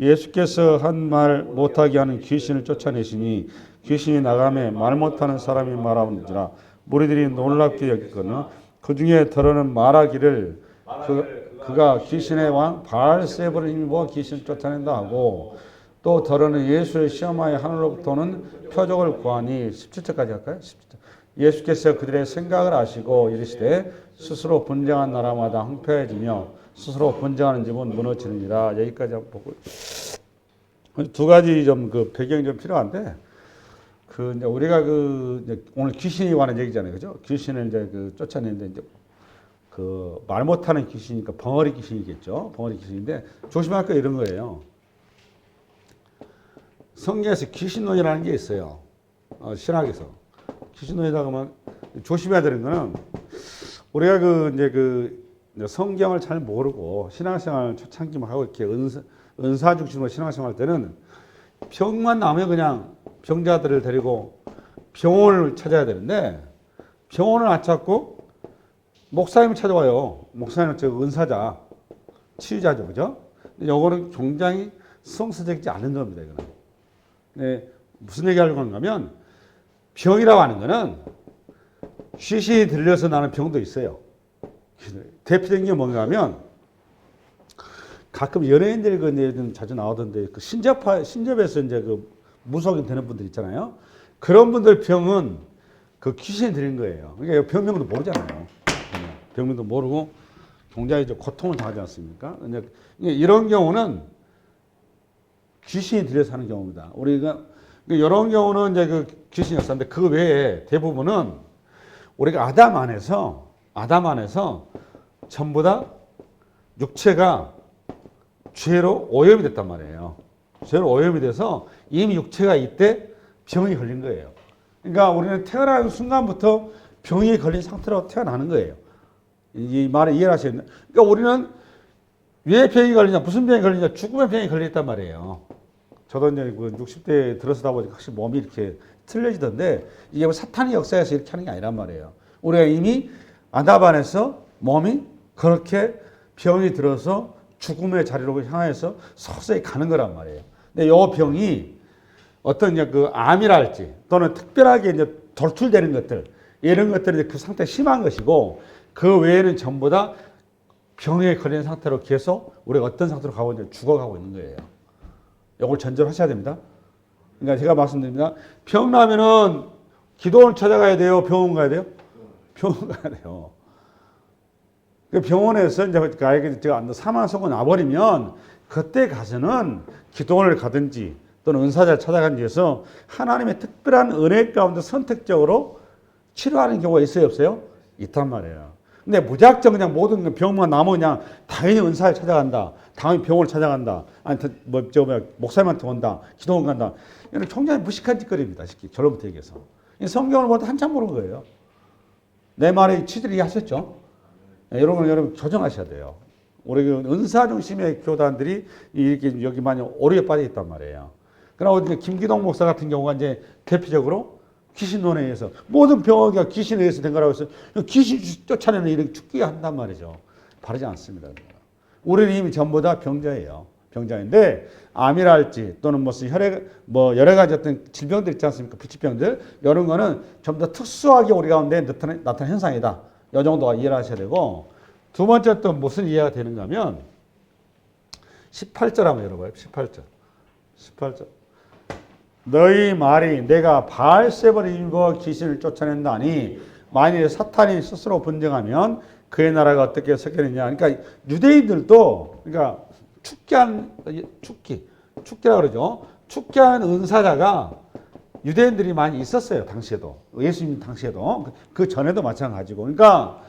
예수께서 한 말 못하게 하는 귀신을 쫓아내시니 귀신이 나가매 말 못하는 사람이 말하는지라 무리들이 놀랍게 여기거늘 그 중에 더러는 말하기를 그가 귀신의 왕 바알세불을 힘입어 귀신을 쫓아낸다 하고 또 더러는 예수를 시험하여 하늘로부터는 표적을 구하니 17절까지 할까요? 17절. 예수께서 그들의 생각을 아시고 이르시되 스스로 분쟁한 나라마다 황폐해지며 스스로 분쟁하는 집은 무너지느니라. 여기까지 한번 보고 두 가지 좀 그 배경이 좀 필요한데 그 이제 우리가 그 이제 오늘 귀신이 관한 얘기잖아요, 그죠? 귀신을 이제 그 쫓아내는데 이제 그 말 못하는 귀신이니까 벙어리 귀신이겠죠. 벙어리 귀신인데 조심할 거 이런 거예요. 성경에서 귀신론이라는 게 있어요. 신학에서 귀신론이라고 하면 조심해야 되는 거는 우리가 그 이제 그 성경을 잘 모르고 신앙생활 초창기만 하고 이렇게 은사 중심으로 신앙생활 할 때는 병만 나면 그냥 병자들을 데리고 병원을 찾아야 되는데 병원을 안 찾고 목사님을 찾아와요. 목사님은 저 은사자, 치유자죠, 그죠? 근데 요거는 굉장히 성서적이지 않은 겁니다, 이거는. 네, 무슨 얘기하려고 하는가 하면 병이라고 하는 거는 귀신이 들려서 나는 병도 있어요. 대표적인 게 뭔가 하면 가끔 연예인들 그 이제 자주 나오던데 그 신접에서 이제 그 무속인 되는 분들 있잖아요. 그런 분들 병은 그 귀신이 들린 거예요. 그러니까 병명도 모르잖아요. 병명도 모르고 굉장히 고통을 당하지 않습니까? 근데 이런 경우는 귀신이 들여서 하는 경우입니다. 우리가 이런 경우는 이제 그 귀신이 없었는데 그 외에 대부분은 우리가 아담 안에서 전부 다 육체가 죄로 오염이 됐단 말이에요. 죄로 오염이 돼서 이미 육체가 이때 병이 걸린 거예요. 그러니까 우리는 태어나는 순간부터 병이 걸린 상태로 태어나는 거예요. 이 말을 이해를 하셔야 돼요. 그러니까 우리는 왜 병이 걸리냐, 무슨 병이 걸리냐, 죽음의 병이 걸렸단 말이에요. 저도 이제 60대에 들어서다 보니까 확실히 몸이 이렇게 틀려지던데 이게 뭐 사탄의 역사에서 이렇게 하는 게 아니란 말이에요. 우리가 이미 아담 안에서 몸이 그렇게 병이 들어서 죽음의 자리로 향해서 서서히 가는 거란 말이에요. 근데 이 병이 어떤 이제 그 암이라 할지 또는 특별하게 이제 돌출되는 것들 이런 것들이 그 상태가 심한 것이고 그 외에는 전부 다 병에 걸린 상태로 계속 우리가 어떤 상태로 가고 있는지 죽어가고 있는 거예요. 이걸 전제로 하셔야 됩니다. 그러니까 제가 말씀드립니다. 병 나면은 기도원을 찾아가야 돼요? 병원 가야 돼요? 병원 가야 돼요. 병원에서 이제 제가 사망 선고 나버리면 그때 가서는 기도원을 가든지 또는 은사자를 찾아가든지 해서 하나님의 특별한 은혜 가운데 선택적으로 치료하는 경우가 있어요, 없어요? 있단 말이에요. 근데 무작정 그냥 모든 병만 나면 그냥 당연히 은사를 찾아간다. 당연히 병원을 찾아간다. 아니, 목사님한테 온다. 기도원 간다. 이건 굉장히 무식한 짓거리입니다. 결론부터 얘기해서. 성경을 보다 한참 모르는 거예요. 내 말에 취지를 이해하셨죠? 여러분 조정하셔야 돼요. 우리 은사 중심의 교단들이 이렇게 여기 많이 오류에 빠져 있단 말이에요. 그러나 이제 김기동 목사 같은 경우가 이제 대표적으로 귀신론에 의해서 모든 병이 귀신에 의해서 된 거라고 해서 귀신 쫓아내는 일을 죽게 한단 말이죠. 바르지 않습니다. 우리는 이미 전부 다 병자예요. 병자인데 암이라 할지 또는 무슨 혈액 여러 가지 어떤 질병들 있지 않습니까? 불치병들 이런 거는 전부 다 특수하게 우리 가운데 나타나는 현상이다. 이 정도가 이해를 하셔야 되고 두 번째 또 무슨 이해가 되는가 하면 18절 한번 열어봐요. 18절. 너희 말이 내가 바알세불을 입어 귀신을 쫓아낸다니 만일 사탄이 스스로 분쟁하면 그의 나라가 어떻게 서겠느냐. 그러니까 유대인들도 그러니까 축기라고 그러죠. 축기한 은사자가 유대인들이 많이 있었어요. 당시에도. 예수님 당시에도. 그 전에도 마찬가지고. 그러니까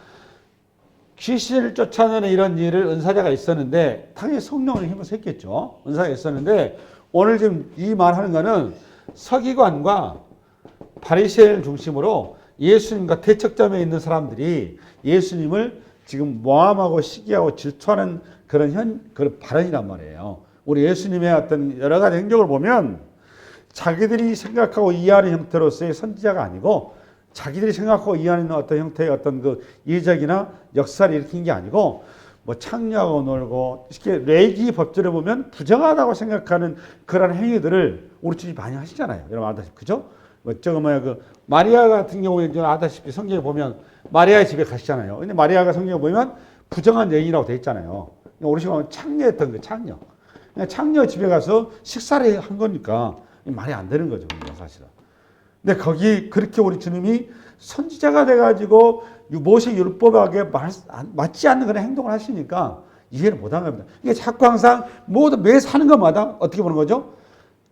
귀신을 쫓아내는 이런 일을 은사자가 있었는데 당연히 성령을 힘을 했겠죠. 은사가 있었는데 오늘 지금 이 말하는 거는 서기관과 바리새인을 중심으로 예수님과 대척점에 있는 사람들이 예수님을 지금 모함하고 시기하고 질투하는 그런 발언이란 말이에요. 우리 예수님의 어떤 여러 가지 행적을 보면 자기들이 생각하고 이해하는 형태로서의 선지자가 아니고 자기들이 생각하고 이해하는 어떤 형태의 어떤 그 이적이나 역사를 일으킨 게 아니고 뭐 창녀하고 놀고 이렇게 레기 법전에 보면 부정하다고 생각하는 그런 행위들을 우리 주님 많이 하시잖아요. 여러분 아다시피 그죠? 뭐 저거 뭐야 그 마리아 같은 경우에 아다시피 성경에 보면 마리아의 집에 가시잖아요. 근데 마리아가 성경에 보면 부정한 여인이라고 돼 있잖아요. 우리 지금 창녀였던 거 창녀. 창녀 집에 가서 식사를 한 거니까 말이 안 되는 거죠, 사실은. 근데 거기 그렇게 우리 주님이 선지자가 돼가지고 모세 율법하게 맞지 않는 그런 행동을 하시니까 이해를 못한 겁니다. 이게 자꾸 항상 모두 매 사는 것마다 어떻게 보는 거죠?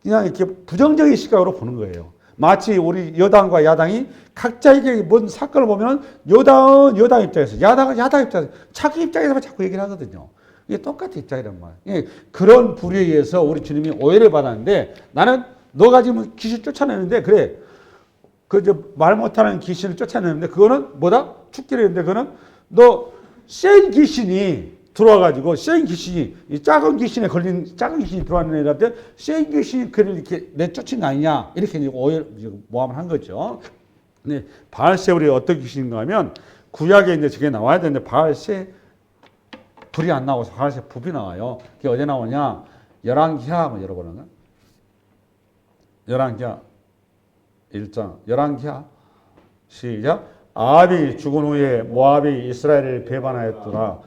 그냥 이렇게 부정적인 시각으로 보는 거예요. 마치 우리 여당과 야당이 각자에게 뭔 사건을 보면 여당은 여당 입장에서 야당은 야당 입장에서 자기 입장에서만 자꾸 얘기를 하거든요. 이게 똑같은 입장이란 말이에요. 그런 불의에 의해서 우리 주님이 오해를 받았는데 나는 너가 지금 귀신 쫓아내는데 그래. 말 못하는 귀신을 쫓아내는데 그거는 뭐다? 축기를 했는데 그거는 너 센 귀신이 들어와가지고 센 귀신이 이 작은 귀신에 걸린 작은 귀신이 들어왔는 애한테 센 귀신이 그를 이렇게 내쫓은 거 아니냐 이렇게 오해 모함을 한 거죠. 근데 바알세불이 어떤 귀신인가 하면 구약에 이제 저게 나와야 되는데 바알세 불이 안 나와서 바알세 붓이 나와요. 그게 어디 나오냐? 열왕기하 한번 열어보는 열왕기하 1장 열왕기하 시작. 아합이 죽은 후에 모압이 이스라엘을 배반하였더라.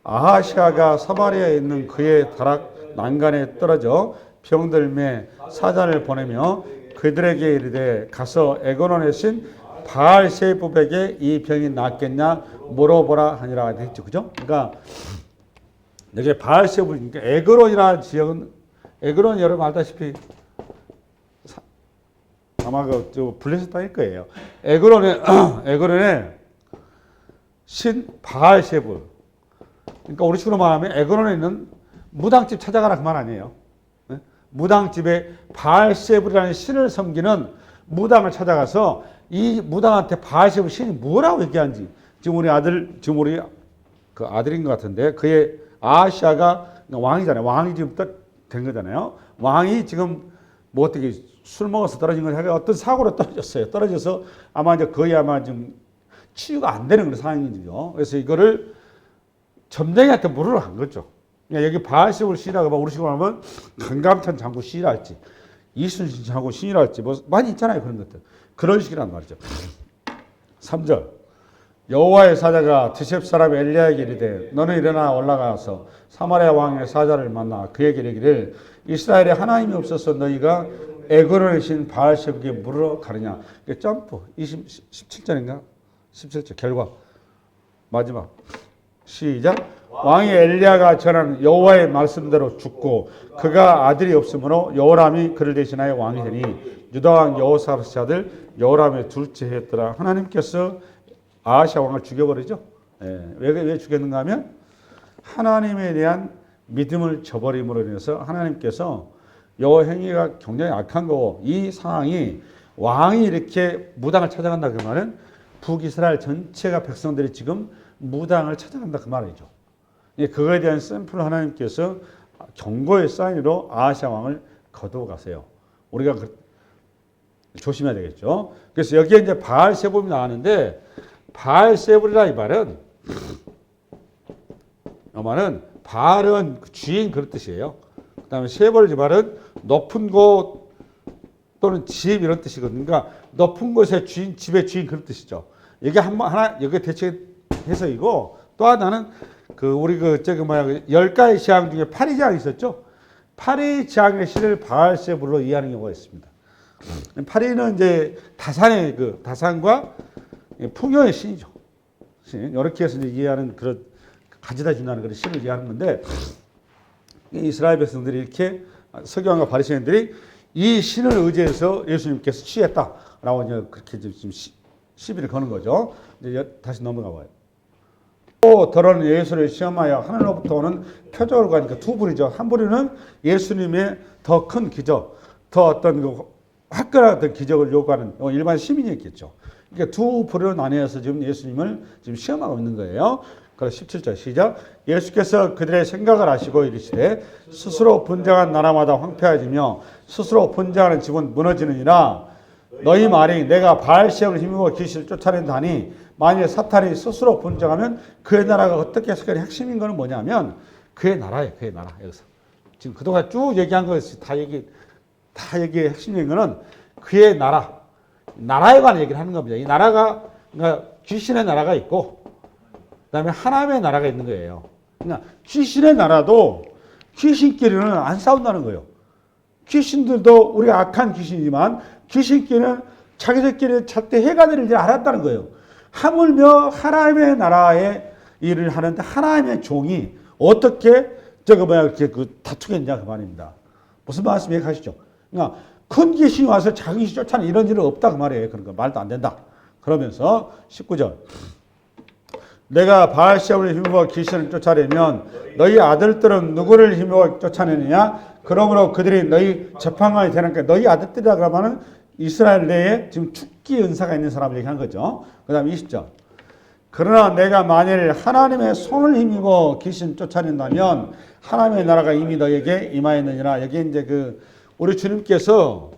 아하시아가 사마리아에 있는 그의 다락 난간에 떨어져 병들매 사자를 보내며 그들에게 이르되 가서 에그론의 신 바알세불에게 이 병이 낫겠냐 물어보라 하니라 했죠. 그죠? 그러니까 여기 바알세불이니까 에그론이라는 지역은 에그론 여러분 알다시피 아마 그 블레셋 땅일 거예요. 에그론의 신 바알세불. 그러니까 우리 식으로 말하면 에그론에 있는 무당집 찾아가라 그 말 아니에요. 네? 무당집에 바알세불이라는 신을 섬기는 무당을 찾아가서 이 무당한테 바알세불 신이 뭐라고 얘기하는지 지금 우리 그 아들인 것 같은데 그의 아하시아가 왕이잖아요. 왕이 지금 된 거잖아요. 왕이 지금 뭐 어떻게 술 먹어서 떨어진 건 어떤 사고로 떨어졌어요. 떨어져서 아마 이제 거의 아마 좀 치유가 안 되는 그런 상황이죠. 그래서 이거를 점쟁이한테 물으러 간 거죠. 여기 바알세불 신이라고 우리 식으로 하면 강감탄 장구 신이라 할지 이순신 장구 신이라 할지 뭐 많이 있잖아요. 그런 것들. 그런 식이란 말이죠. 3절 여호와의 사자가 드셉 사람 엘리야에게 이르되 너는 일어나 올라가서 사마리아 왕의 사자를 만나 그에게 이르기를 이스라엘에 하나님이 없어서 너희가 에그론의 신 바알세불에게 물으러 가느냐. 점프 17절인가? 17절 결과 마지막 시작. 왕이 엘리야가 전한 여호와의 말씀대로 죽고 그가 아들이 없으므로 여호람이 그를 대신하여 왕이 되니 유다왕 여호사밧의 아들 여호람의 둘째 해였더라. 하나님께서 아하시아 왕을 죽여버리죠. 왜 죽였는가 하면 하나님에 대한 믿음을 저버림으로 인해서 하나님께서 요 행위가 굉장히 악한 거고 이 상황이 왕이 이렇게 무당을 찾아간다 그 말은 북이스라엘 전체가 백성들이 지금 무당을 찾아간다 그 말이죠. 그거에 대한 샘플을 하나님께서 경고의 사인으로 아하시아 왕을 거두어가세요. 우리가 조심해야 되겠죠. 그래서 여기에 이제 바알세불이 나왔는데 바알세불이라 이 말은 바알은 주인 그런 뜻이에요. 그 다음에 세벌 이 말은 높은 곳 또는 집 이런 뜻이거든요. 그러니까 높은 곳의 주인, 집의 주인 그런 뜻이죠. 이게 여기 대체 해석이고 또 하나는 우리 열가의 재앙 중에 파리 재앙이 있었죠. 파리 재앙의 신을 바알세불로 이해하는 경우가 있습니다. 파리는 이제 다산과 풍요의 신이죠. 이렇게 해서 이제 이해하는 그런 가져다 준다는 그런 신을 이해하는 건데 이스라엘 백성들이 이렇게 서기관과 바리새인들이 이 신을 의지해서 예수님께서 취했다라고 이제 그렇게 지금 시비를 거는 거죠. 이제 다시 넘어가 봐요. 또 더러는 예수를 시험하여 하늘로부터 오는 표적을 가니까 두 부류죠. 한 부류는 예수님의 더 큰 기적, 더 어떤 화끈한 기적을 요구하는 일반 시민이었겠죠. 그러니까 두 부류로 나뉘어서 지금 예수님을 지금 시험하고 있는 거예요. 그래서 17절 시작. 예수께서 그들의 생각을 아시고 이르시되 스스로 분쟁한 나라마다 황폐해지며 스스로 분쟁하는 집은 무너지느니라. 너희 말이 내가 바알세불을 힘입어 귀신을 쫓아낸다니 만약에 사탄이 스스로 분정하면 그의 나라가 어떻게 해석하는 핵심인 거는 뭐냐면 그의 나라예요. 그의 나라. 여기서. 지금 그동안 쭉 얘기한 것이 다 얘기의 핵심인 거는 그의 나라. 나라에 관한 얘기를 하는 겁니다. 이 나라가, 그러니까 귀신의 나라가 있고, 그 다음에 하나님의 나라가 있는 거예요. 그러니까 귀신의 나라도 귀신끼리는 안 싸운다는 거예요. 귀신들도 우리가 악한 귀신이지만 귀신끼리는 자기들끼리 절대 해가 되는 줄 알았다는 거예요. 하물며 하나님의 나라의 일을 하는데 하나님의 종이 어떻게 이렇게 다투겠냐 그 말입니다. 무슨 말씀 이해하시죠? 그러니까 큰 귀신이 와서 작은 귀신 쫓아내는 이런 일은 없다 그 말이에요. 그러니까 말도 안 된다. 그러면서 19절 내가 바알시험을 힘입어 귀신을 쫓아내면 너희 아들들은 누구를 힘입어 쫓아내느냐? 그러므로 그들이 너희 재판관이 되니까 너희 아들들이라 그러면은 이스라엘 내에 지금 축기 은사가 있는 사람을 얘기한 거죠. 그 다음에 20절 그러나 내가 만일 하나님의 손을 힘입어 귀신 쫓아낸다면 하나님의 나라가 이미 너에게 임하였느니라. 여기 이제 우리 주님께서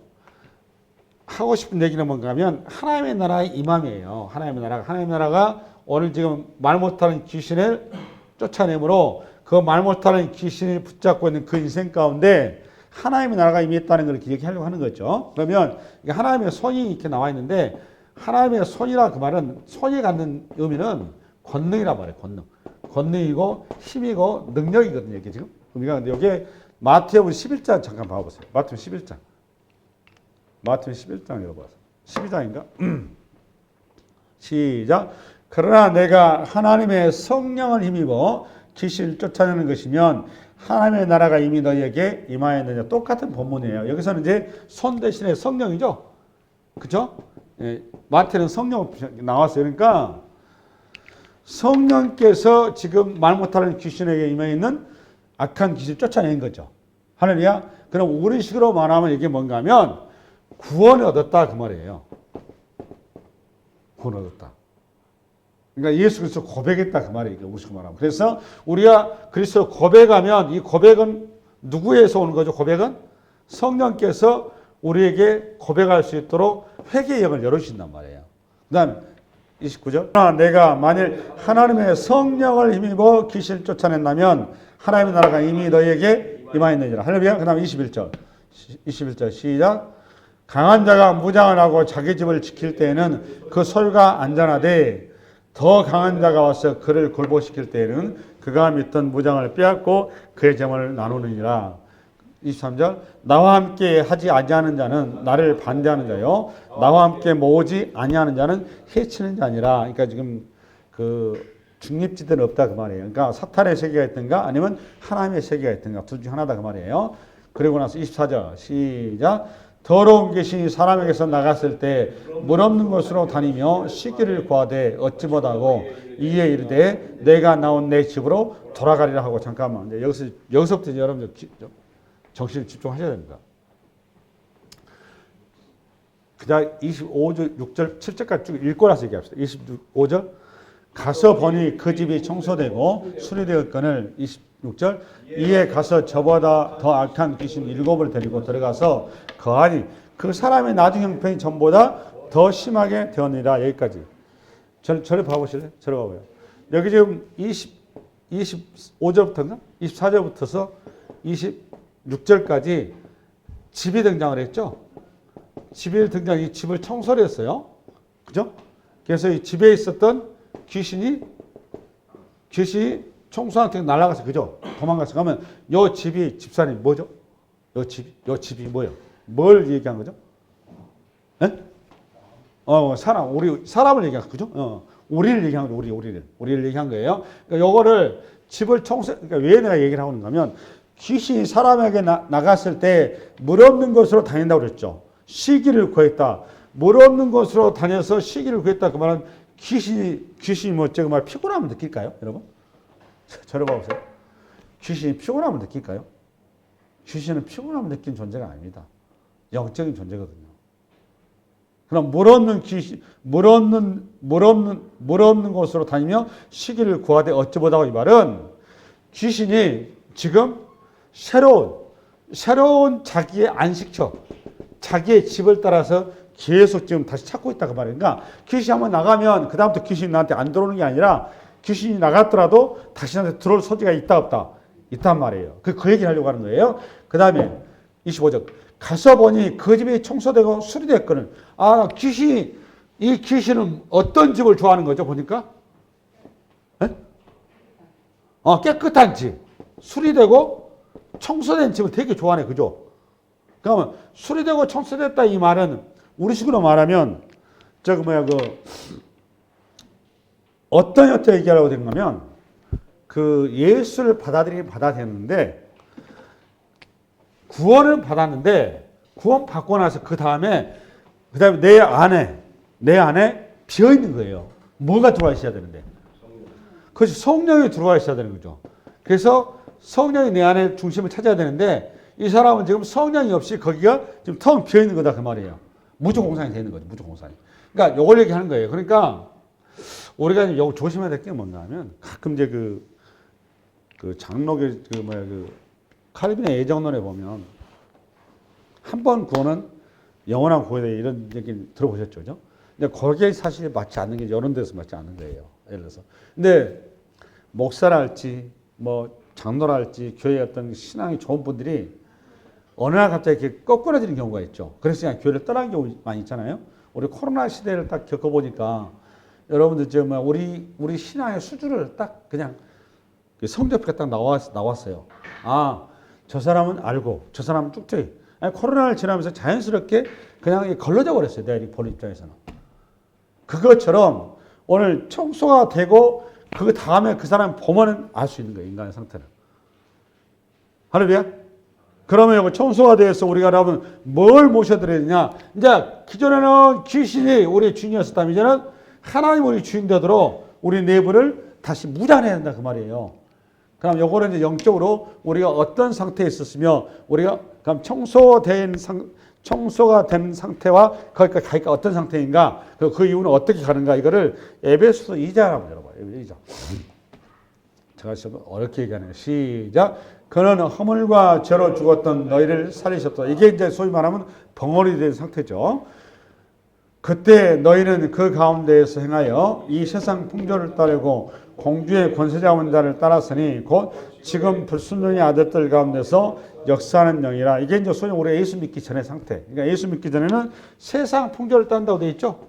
하고 싶은 얘기는 뭔가 하면 하나님의 나라의 임함이에요. 하나님의 나라가 오늘 지금 말 못하는 귀신을 쫓아내므로 그 말 못하는 귀신이 붙잡고 있는 그 인생 가운데 하나님의 나라가 이미 있다는 걸 얘기하려고 하는 거죠. 그러면 하나님의 손이 이렇게 나와 있는데 하나님의 손이라 그 말은 손이 갖는 의미는 권능이라 말이에요. 권능이고 힘이고 능력이거든요. 이게 지금. 그러니까 여기에 마태복음 11장 잠깐 봐보세요. 마태복음 11장. 마태복음 11장 읽어봐서. 12장인가? 시작. 그러나 내가 하나님의 성령을 힘입어 귀신을 쫓아내는 것이면 하나님의 나라가 이미 너희에게 임하였느냐. 똑같은 본문이에요. 여기서는 이제 손 대신에 성령이죠. 그죠? 예, 마태는 성령 나왔어요. 그러니까 성령께서 지금 말 못하는 귀신에게 임해 있는 악한 귀신을 쫓아낸 거죠. 할렐루야. 그럼 우리 식으로 말하면 이게 뭔가 하면 구원을 얻었다 그 말이에요. 구원 얻었다. 그러니까 예수 그리스도 고백했다 그 말이에요. 우리 식으로 말하면. 그래서 우리가 그리스도 고백하면 이 고백은 누구에서 오는 거죠? 고백은 성령께서 우리에게 고백할 수 있도록 회개의 영을 열어주신단 말이에요. 그 다음 29절 그러나 내가 만일 하나님의 성령을 힘입어 귀신을 쫓아낸다면 하나님의 나라가 이미 너희에게 임하였느니라. 할렐루야. 그 다음 21절 시작 강한 자가 무장을 하고 자기 집을 지킬 때에는 그 소유가 안전하되 더 강한 자가 와서 그를 굴복시킬 때에는 그가 믿던 무장을 빼앗고 그의 재물을 나누느니라. 23절 나와 함께 하지 아니하는 자는 나를 반대하는 자요 나와 함께 모으지 아니하는 자는 해치는 자니라. 그러니까 지금 중립지대는 없다 그 말이에요. 그러니까 사탄의 세계가 있든가 아니면 하나님의 세계가 있든가 둘 중 하나다 그 말이에요. 그리고 나서 24절 시작 더러운 귀신이 사람에게서 나갔을 때 물 없는 곳으로 다니며 쉬기를 구하되 얻지 못하고 이에 이르되 내가 나온 내 집으로 돌아가리라 하고. 잠깐만 이제 여기서부터 여러분들 정신을 집중하셔야 됩니다. 그냥 25절, 6절, 7절까지 쭉 읽고 나서 얘기합시다. 25절 가서 보니 그 집이 청소되고 수리되었거늘. 26절 이에 가서 저보다 더 악한 귀신 7을 데리고 들어가서 거하니 그 사람의 나중 형편이 전보다 더 심하게 되었느니라. 여기까지. 저를 봐보실래요? 저를 봐봐요. 여기 지금 25절부터인가? 24절부터서 26절까지 집이 등장을 했죠. 집이 등장, 이 집을 청소를 했어요. 그죠? 그래서 이 집에 있었던 귀신이 청소한테 날아가서, 그죠? 도망가서 가면, 요 집이, 집사님 뭐죠? 요 집이 뭐예요? 뭘 얘기한 거죠? 네? 사람을 얘기한 거, 그죠? 우리를 얘기한 거죠, 우리를 얘기한 거예요. 그러니까 요거를 집을 그러니까 왜 내가 얘기를 하고 있는가 하면, 귀신이 사람에게 나갔을 때 물 없는 곳으로 다닌다고 그랬죠. 쉬기를 구했다. 물 없는 곳으로 다녀서 쉬기를 구했다. 그 말은 귀신이 뭐 정말 피곤함을 느낄까요? 여러분? 저를 봐보세요. 귀신이 피곤함을 느낄까요? 귀신은 피곤함을 느끼는 존재가 아닙니다. 영적인 존재거든요. 그럼 물 없는 곳으로 다니며 쉬기를 구하되 얻지 못하고. 이 말은 귀신이 지금 새로운 자기의 안식처, 자기의 집을 따라서 계속 지금 다시 찾고 있다 그 말이에요. 그러니까 귀신이 한번 나가면 그 다음부터 귀신이 나한테 안 들어오는 게 아니라 귀신이 나갔더라도 다시 나한테 들어올 소지가 있다 없다? 있단 말이에요. 그 얘기를 하려고 하는 거예요. 그 다음에 25절. 가서 보니 그 집이 청소되고 수리됐거늘. 아, 이 귀신은 어떤 집을 좋아하는 거죠, 보니까? 네? 깨끗한 집. 수리되고 청소된 집을 되게 좋아하네, 그죠? 그러면 수리되고 청소됐다 이 말은 우리식으로 말하면 어떤 얘기하려고 된 거면 그 예수를 받아들였는데 구원을 받았는데 구원 받고 나서 그 다음에 내 안에 비어 있는 거예요. 뭐가 들어와 있어야 되는데. 그래서 성령이 들어와 있어야 되는 거죠. 그래서 성령이 내 안에 중심을 찾아야 되는데 이 사람은 지금 성령이 없이 거기가 지금 텅 비어 있는 거다 그 말이에요. 무조공산이 되는 거죠. 무조공산이. 그러니까 요걸 얘기하는 거예요. 그러니까 우리가 조심해야 될 게 뭔가 하면 가끔 이제 그 장로교 칼빈의 애정론에 보면 한 번 구원은 영원한 구원이다 이런 얘기 들어보셨죠? 그죠? 근데 거기에 사실 맞지 않는 게 이런 데서 맞지 않는 거예요. 예를 들어서. 근데 목사랄지 장로랄지 교회 어떤 신앙이 좋은 분들이 어느 날 갑자기 이렇게 꺾어지는 경우가 있죠. 그래서 그냥 교회를 떠나는 경우 많이 있잖아요. 우리 코로나 시대를 딱 겪어보니까 여러분들 지금 우리 신앙의 수준을 딱 그냥 성적표가 딱 나왔어요. 아, 저 사람은 알고 저 사람은 쭉쭉이. 코로나를 지나면서 자연스럽게 그냥 걸러져 버렸어요. 내가 본 입장에서는. 그것처럼 오늘 청소가 되고 그 다음에 그 사람 보면은 알 수 있는 거예요. 인간의 상태는. 할렐루야. 그러면 이거 청소가 되어서 우리가 여러분 뭘 모셔드려야 되냐. 이제 기존에는 귀신이 우리 주인이었었다면 이제는 하나님 우리 주인 되도록 우리 내부를 다시 무장해야 된다 그 말이에요. 그럼 요거는 이제 영적으로 우리가 어떤 상태에 있었으며 우리가 그럼 청소가 된 상태와 거기까지 가니까 어떤 상태인가 그 이유는 어떻게 가는가 이거를 에베소서 2장 한번 열어봐요. 2장. 제가 좀 어렵게 얘기하네요. 시작. 그는 허물과 죄로 죽었던 너희를 살리셨다. 이게 이제 소위 말하면 벙어리 된 상태죠. 그때 너희는 그 가운데에서 행하여 이 세상 풍조를 따르고 공주의 권세 잡은 자를 따랐으니 곧 지금 불순종의 아들들 가운데서 역사하는 영이라. 이게 이제 소위 우리가 예수 믿기 전의 상태. 그러니까 예수 믿기 전에는 세상 풍조를 딴다고 되어 있죠.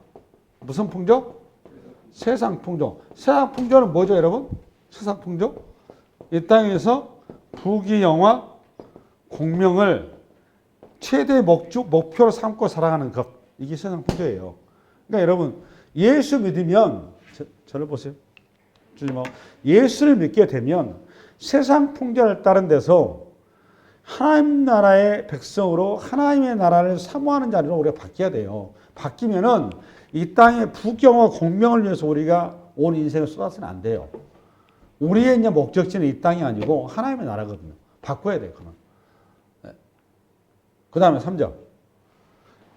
무슨 풍조? 세상 풍조. 세상 풍조는 뭐죠, 여러분? 세상 풍조? 이 땅에서 부귀영화, 공명을 최대 목표로 삼고 살아가는 것. 이게 세상 풍조예요. 그러니까 여러분 예수 믿으면 저를 보세요. 예수를 믿게 되면 세상 풍조를 따른 데서 하나님 나라의 백성으로 하나님의 나라를 사모하는 자리로 우리가 바뀌어야 돼요. 바뀌면은 이 땅의 부경과 공명을 위해서 우리가 온 인생을 쏟아서는 안 돼요. 우리의 이제 목적지는 이 땅이 아니고 하나님의 나라거든요. 바꿔야 돼요. 그러면. 네. 그 다음에 3절.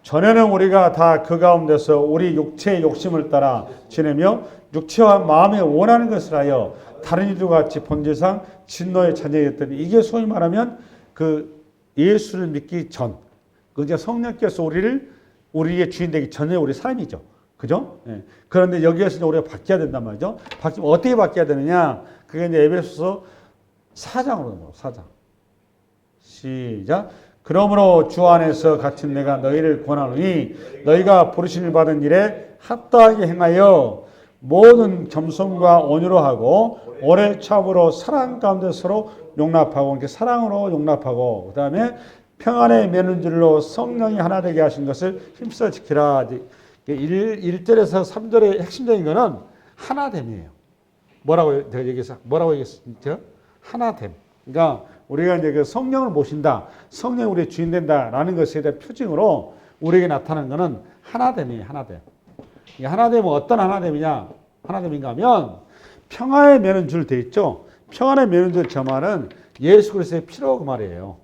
전에는 우리가 다 그 가운데서 우리 육체의 욕심을 따라 지내며 육체와 마음에 원하는 것을 하여 다른 이들과 같이 본질상 진노의 자녀였더니 이게 소위 말하면 그 예수를 믿기 전, 그 이제 성령께서 우리의 주인 되기 전에 우리 삶이죠. 그죠? 예. 그런데 여기에서 이제 우리가 바뀌어야 된단 말이죠. 바뀌면 어떻게 바뀌어야 되느냐? 그게 이제 에베소서 4장으로 넘어가요. 4장. 시작. 그러므로 주 안에서 갇힌 내가 너희를 권하노니 너희가 부르심을 받은 일에 합당하게 행하여 모든 겸손과 온유로 하고 오래 참으로 사랑 가운데 서로 용납하고 이렇게 사랑으로 용납하고 그 다음에 평안의 매는줄로 성령이 하나 되게 하신 것을 힘써 지키라. 1절에서 3절의 핵심적인 거는 하나됨이에요. 뭐라고 얘기했죠? 하나됨. 그러니까 우리가 이제 그 성령을 모신다, 성령이 우리의 주인 된다라는 것에 대한 표징으로 우리에게 나타나는 것은 하나됨이에요. 하나됨. 이 하나됨은 어떤 하나됨인가 하면 평화의 매는 줄 돼 있죠. 평안의 매는 줄 저 말은 예수 그리스도의 피로 그 말이에요.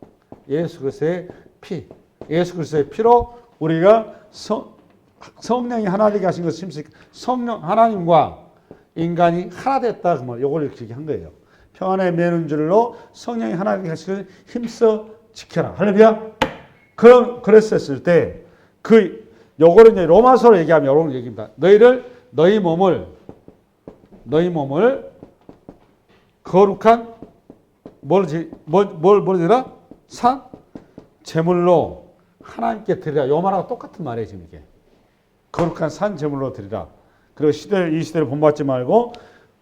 예수 그리스도의 피. 예수 그리스도의 피로 우리가 성령이 하나 되게 하신 것을 성령 하나님과 인간이 하나 됐다 그 말. 요걸 이렇게 한 거예요. 평안의 매는 줄로 성령이 하나 되게 하신 것을 힘써 지켜라. 할렐루야. 그랬었을 때 요거를 이제 로마서로 얘기하면 이런 얘기입니다. 너희 몸을 거룩한 뭐라? 산 제물로 하나님께 드리라. 요 말하고 똑같은 말이에요, 지금 이게. 거룩한 산 제물로 드리라. 그리고 이 시대를 본받지 말고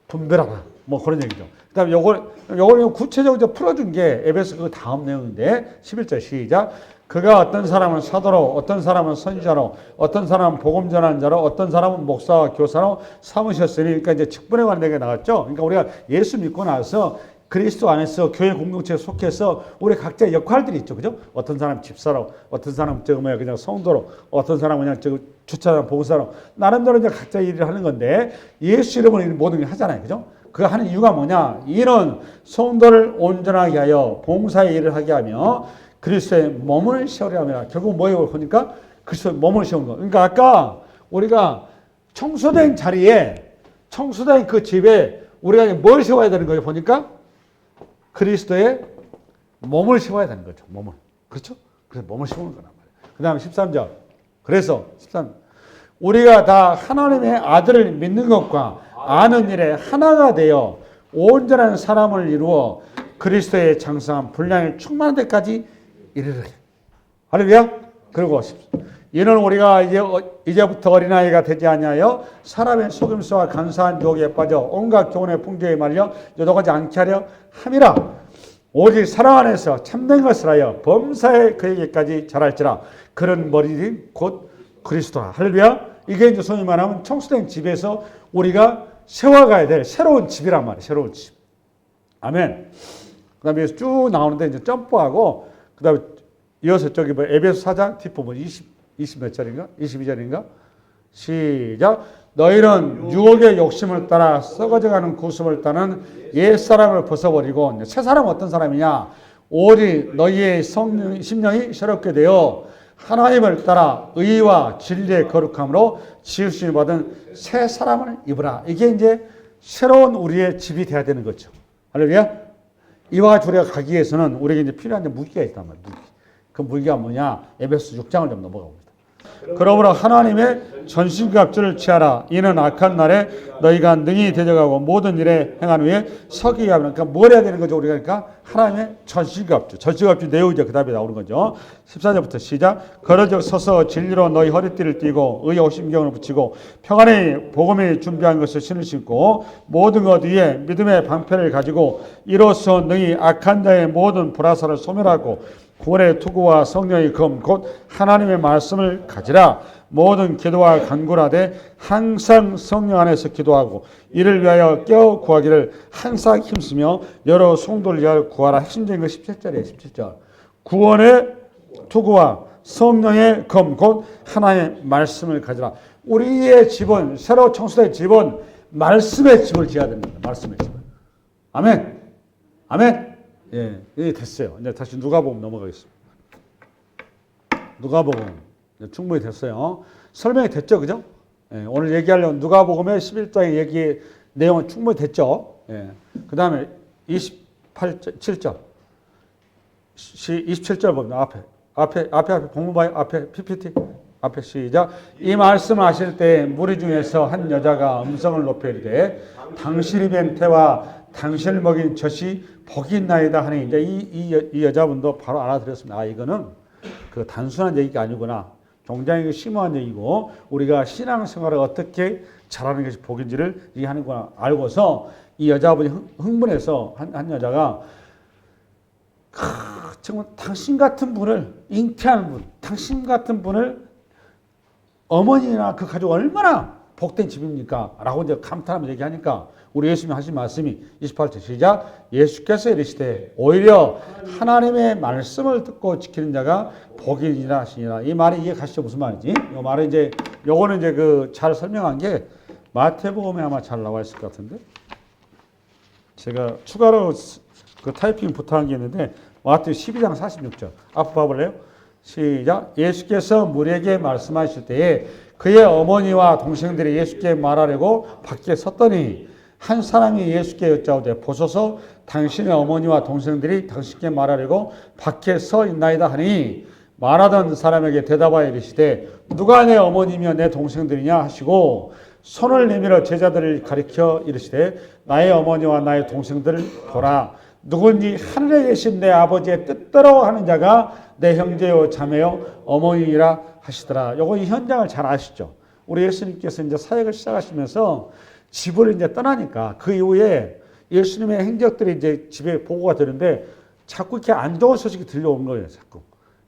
분별하라. 뭐 그런 얘기죠. 그 다음에 요걸 구체적으로 풀어준 게 에베소 그 다음 내용인데, 11절 시작. 그가 어떤 사람은 사도로, 어떤 사람은 선지자로, 어떤 사람은 복음 전하는 자로, 어떤 사람은 목사와 교사로 삼으셨으니, 그러니까 이제 직분에 관한 얘기가 나왔죠. 그러니까 우리가 예수 믿고 나서 그리스도 안에서 교회 공동체에 속해서 우리 각자의 역할들이 있죠. 그죠? 어떤 사람 집사로, 어떤 사람 그냥 성도로, 어떤 사람은 그냥 주차장 봉사로, 나름대로 이제 각자 일을 하는 건데, 예수 이름으로 모든 걸 하잖아요. 그죠? 그 하는 이유가 뭐냐? 이는 성도를 온전하게 하여 봉사의 일을 하게 하며 그리스도의 몸을 세우려 합니다. 결국 뭐예요? 그러니까 그리스도의 몸을 세우는 거. 그러니까 아까 우리가 청소된 자리에, 청소된 그 집에 우리가 뭘 세워야 되는 거예요? 보니까 그리스도의 몸을 세워야 되는 거죠. 몸을. 그렇죠? 그래서 몸을 세우는 거란 말이에요. 그 다음에 13절. 그래서 13. 우리가 다 하나님의 아들을 믿는 것과 아는 일에 하나가 되어 온전한 사람을 이루어 그리스도의 장성한 분량에 충만한 데까지 이르르. 할렐루야. 그리고 이는 우리가 이제부터 어린아이가 되지 아니하여 사람의 속임수와 간사한 유혹에 빠져 온갖 교훈의 풍조에 말려 요동하지 않게 하려 함이라. 오직 사랑 안에서 참된 것을 하여 범사에 그에게까지 자랄지라. 그런 머리인 곧 그리스도라. 할렐루야. 이게 이제 소위 말하면 청소된 집에서 우리가 세워가야 될 새로운 집이란 말이에요. 새로운 집. 아멘. 그 다음에 쭉 나오는데 이제 점프하고, 그 다음에 이어서 저기 에베소 4장 뒷부분 20 몇 절인가? 22절인가? 시작. 너희는 유혹의 욕심을 따라 썩어져가는 구습을 따는 옛사람을 벗어버리고, 새 사람은 어떤 사람이냐? 오직 너희의 심령이 새롭게 되어 하나님을 따라 의와 진리의 거룩함으로 지으심을 받은 새 사람을 입으라. 이게 이제 새로운 우리의 집이 돼야 되는 거죠. 할렐루야. 이와 같이 우리가 가기 위해서는 우리에게 이제 필요한 무기가 있단 말이에요. 그 무기가 뭐냐? 에베소 6장을 좀 넘어가 봅니다. 그러므로 하나님의 전신갑주를 취하라. 이는 악한 날에 너희가 능히 대적하고 모든 일에 행한 후에 서기 하면, 그러니까 뭘 해야 되는 거죠? 우리가 그러니까 하나님의 전신갑주. 전신갑주 내용이 그 다음에 나오는 거죠. 14절부터 시작. 그러적 서서 진리로 너희 허리띠를 띠고 의의 오심경을 붙이고 평안의 복음이 준비한 것을 신을 신고 모든 것 위에 믿음의 방패를 가지고 이로써 너희 악한 자의 모든 불화살을 소멸하고 구원의 투구와 성령의 검 곧 하나님의 말씀을 가지라. 모든 기도와 간구하되 항상 성령 안에서 기도하고 이를 위하여 깨어 구하기를 항상 힘쓰며 여러 성도를 위하여 구하라. 핵심적인 거 17절이에요. 17절. 구원의 투구와 성령의 검 곧 하나님의 말씀을 가지라. 우리의 집은, 새로 청소된 집은 말씀의 집을 지어야 됩니다. 말씀의 집을. 아멘. 아멘. 예, 이게 됐어요. 이제 다시 누가복음 넘어가겠습니다. 누가복음 충분히 됐어요. 설명이 됐죠, 그죠? 예, 오늘 얘기하려면 누가복음의 11장의 얘기 내용은 충분히 됐죠. 예, 그 다음에 27절, 27절 봅니다. 앞에 본문 봐요. 앞에 PPT. 앞에 시작. 이 말씀을 하실 때 무리 중에서 한 여자가 음성을 높여 이르되 당신이 뵌 태와 당신을 먹인 젖이 복이 있나이다 하니, 이제 이 여자분도 바로 알아들었습니다. 아, 이거는 그 단순한 얘기가 아니구나. 굉장히 심오한 얘기고 우리가 신앙생활을 어떻게 잘하는 것이 복인지를 얘기하는구나 알고서 이 여자분이 흥분해서 한 여자가 정말 당신 같은 분을 잉태하는 분, 당신 같은 분을 어머니나 그 가족 얼마나 복된 집입니까? 라고 이제 감탄하면서 얘기하니까 우리 예수님이 하신 말씀이 28절 시작. 예수께서 이르시되 오히려 하나님의 말씀을 듣고 지키는 자가 복이니라 하시니라. 이 말이 이해 가시죠? 무슨 말인지? 이 말은 이제 요거는 이제 그 잘 설명한 게 마태복음에 아마 잘 나와 있을 것 같은데 제가 추가로 그 타이핑 부탁한 게 있는데 마태 12장 46절 앞에 봐볼래요? 시작. 예수께서 무리에게 말씀하실 때에 그의 어머니와 동생들이 예수께 말하려고 밖에 섰더니 한 사람이 예수께 여짜오되 보소서 당신의 어머니와 동생들이 당신께 말하려고 밖에 서 있나이다 하니 말하던 사람에게 대답하여 이르시되 누가 내 어머니며 내 동생들이냐 하시고 손을 내밀어 제자들을 가리켜 이르시되 나의 어머니와 나의 동생들을 보라. 누군지 하늘에 계신 내 아버지의 뜻대로 하는 자가 내 형제요 자매요 어머니라 하시더라. 요거 이 현장을 잘 아시죠? 우리 예수님께서 이제 사역을 시작하시면서 집을 이제 떠나니까 그 이후에 예수님의 행적들이 이제 집에 보고가 되는데 자꾸 이렇게 안 좋은 소식이 들려오는 거예요. 자꾸.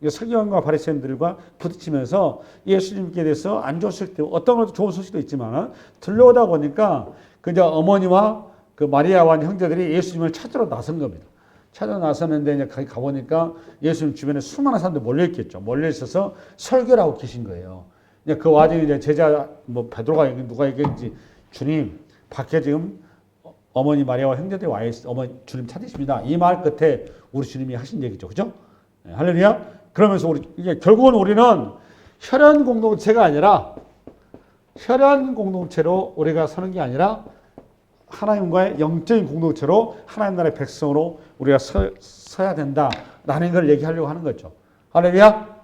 서기관과 바리새인들과 부딪히면서 예수님께 대해서 안 좋은 소식도 어떤 것도 좋은 소식도 있지만 들려오다 보니까 그 이제 어머니와 그 마리아와 형제들이 예수님을 찾으러 나선 겁니다. 찾아 나섰는데 이제 거기 가보니까 예수님 주변에 수많은 사람들 몰려 있겠죠. 몰려 있어서 설교를 하고 계신 거예요. 이제 그 와중에 이제 제자 뭐 베드로가 누가 얘기했는지 주님 밖에 지금 어머니 마리아와 형제들이 와 있어. 어머니 주님 찾으십니다. 이 말 끝에 우리 주님이 하신 얘기죠, 그죠? 네, 할렐루야. 그러면서 이게 결국은 우리는 혈연 공동체가 아니라 혈연 공동체로 우리가 사는 게 아니라 하나님과의 영적인 공동체로 하나님 나라의 백성으로 우리가 서야 된다라는 걸 얘기하려고 하는 거죠. 할렐루야.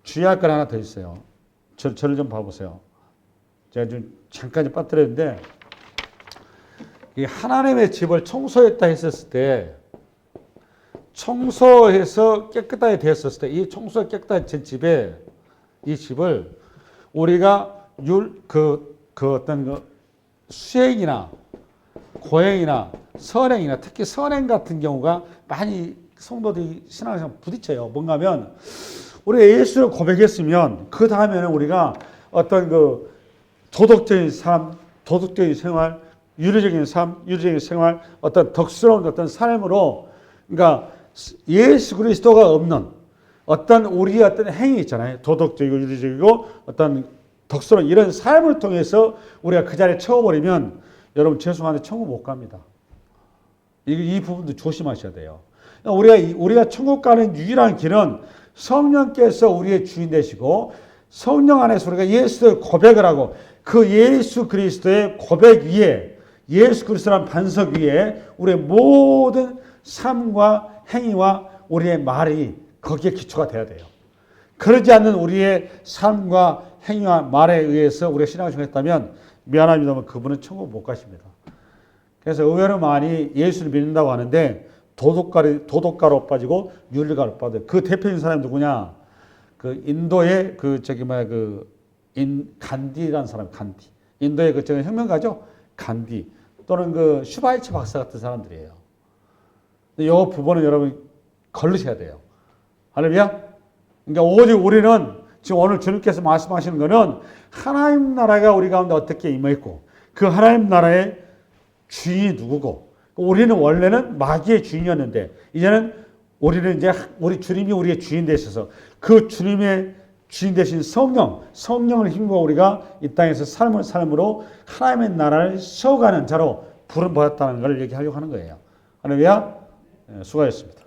주의할 건 하나 더 있어요. 저를 좀 봐보세요. 제가 좀 잠깐 빠뜨렸는데 이 하나님의 집을 청소했다 했었을 때 청소해서 깨끗하게 되었을 때 이 청소가 깨끗하게 된 집에 이 집을 우리가 어떤 수행이나 고행이나 선행이나 특히 선행 같은 경우가 많이 성도들이 신앙생활 부딪혀요. 뭔가 하면 우리가 예수를 고백했으면 그 다음에는 우리가 어떤 그 도덕적인 삶, 도덕적인 생활, 윤리적인 삶, 윤리적인 생활, 어떤 덕스러운 어떤 삶으로 그러니까 예수 그리스도가 없는 어떤 우리의 어떤 행위 있잖아요. 도덕적이고 윤리적이고 어떤 덕스러운 이런 삶을 통해서 우리가 그 자리에 채워버리면 여러분 죄송한데 천국 못 갑니다. 이 부분도 조심하셔야 돼요. 우리가 천국 가는 유일한 길은 성령께서 우리의 주인 되시고 성령 안에서 우리가 예수의 고백을 하고 그 예수 그리스도의 고백 위에 예수 그리스도라는 반석 위에 우리의 모든 삶과 행위와 우리의 말이 거기에 기초가 돼야 돼요. 그러지 않는 우리의 삶과 행위와 말에 의해서 우리가 신앙을 했다면 미안합니다만 그분은 천국 못 가십니다. 그래서 의외로 많이 예수를 믿는다고 하는데 도덕가로 빠지고 윤리가로 빠져요. 그 대표적인 사람이 누구냐? 그 인도의 간디라는 사람, 간디. 인도의 그 혁명가죠? 간디. 또는 그 슈바이처 박사 같은 사람들이에요. 이 부분은 여러분 걸르셔야 돼요. 할렐루야? 그러니까 오직 우리는 지금 오늘 주님께서 말씀하시는 것은 하나님 나라가 우리 가운데 어떻게 임했고 그 하나님 나라의 주인이 누구고 우리는 원래는 마귀의 주인이었는데 이제는 우리는 이제 우리 주님이 우리의 주인 되셔서 그 주님의 주인 되신 성령을 힘입어 우리가 이 땅에서 삶으로 하나님의 나라를 세워가는 자로 부름받았다는 걸 얘기하려고 하는 거예요. 할렐루야. 수고하셨습니다.